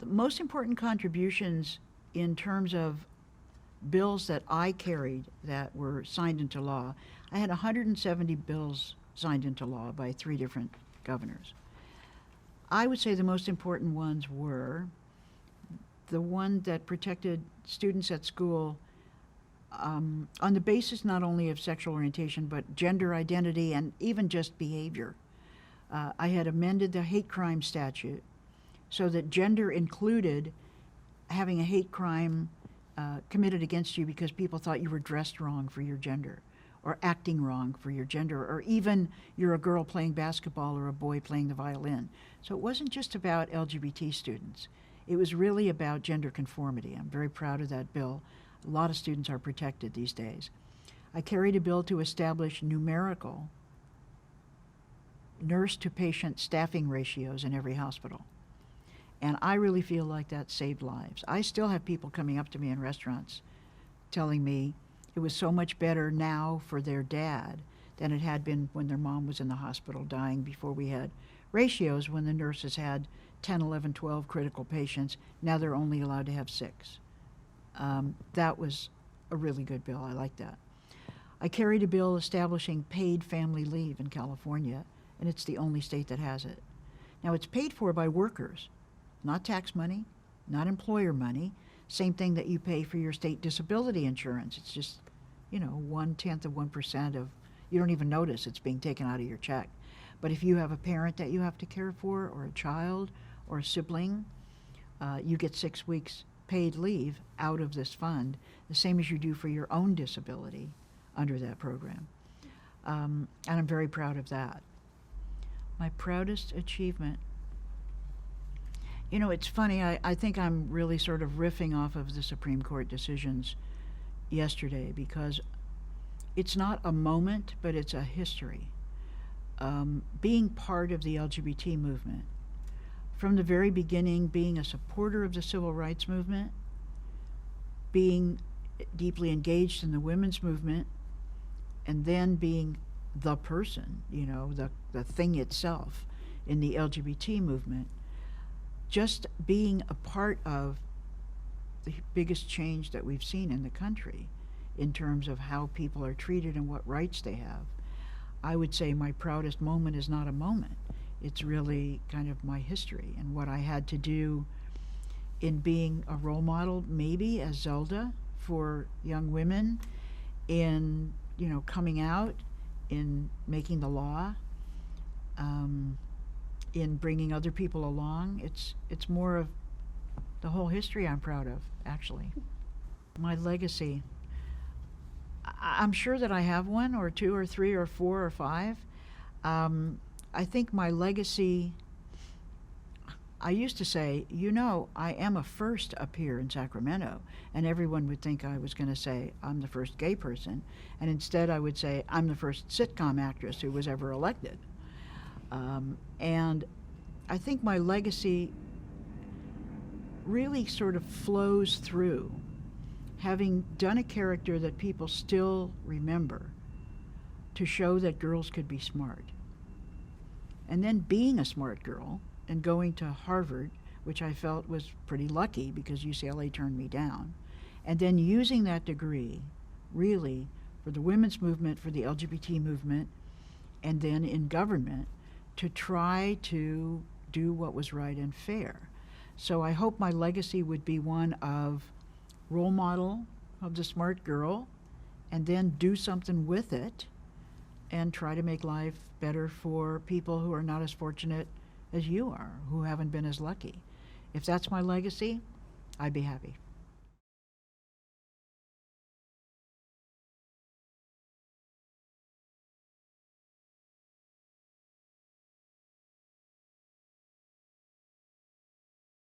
The most important contributions in terms of bills that I carried that were signed into law, I had 170 bills signed into law by 3 different governors. I would say the most important ones were the one that protected students at school on the basis not only of sexual orientation, but gender identity and even just behavior. I had amended the hate crime statute so that gender included having a hate crime committed against you because people thought you were dressed wrong for your gender, or acting wrong for your gender, or even you're a girl playing basketball or a boy playing the violin. So it wasn't just about LGBT students. It was really about gender conformity. I'm very proud of that bill. A lot of students are protected these days. I carried a bill to establish numerical nurse-to-patient staffing ratios in every hospital. And I really feel like that saved lives. I still have people coming up to me in restaurants telling me it was so much better now for their dad than it had been when their mom was in the hospital dying before we had ratios when the nurses had 10, 11, 12 critical patients. Now they're only allowed to have 6. That was a really good bill. I like that. I carried a bill establishing paid family leave in California, and it's the only state that has it. Now it's paid for by workers, not tax money, not employer money. Same thing that you pay for your state disability insurance. It's just, 1/10 of 1% of, you don't even notice it's being taken out of your check. But if you have a parent that you have to care for, or a child, or a sibling, you get 6 weeks paid leave out of this fund, the same as you do for your own disability under that program. And I'm very proud of that. My proudest achievement. It's funny, I think I'm really sort of riffing off of the Supreme Court decisions yesterday because it's not a moment, but it's a history. Being part of the LGBT movement, from the very beginning, being a supporter of the civil rights movement, being deeply engaged in the women's movement, and then being the person, the thing itself in the LGBT movement, just being a part of the biggest change that we've seen in the country in terms of how people are treated and what rights they have. I would say my proudest moment is not a moment. It's really kind of my history and what I had to do in being a role model, maybe as Zelda, for young women, in coming out, in making the law, in bringing other people along. It's more of the whole history I'm proud of, actually. My legacy. I'm sure that I have one or 2 or 3 or 4 or 5. I think my legacy, I used to say, I am a first up here in Sacramento, and everyone would think I was going to say I'm the first gay person, and instead I would say I'm the first sitcom actress who was ever elected. And I think my legacy really sort of flows through having done a character that people still remember to show that girls could be smart. And then being a smart girl and going to Harvard, which I felt was pretty lucky because UCLA turned me down, and then using that degree really for the women's movement, for the LGBT movement, and then in government to try to do what was right and fair. So I hope my legacy would be one of role model of the smart girl, and then do something with it and try to make life better for people who are not as fortunate as you are, who haven't been as lucky. If that's my legacy, I'd be happy.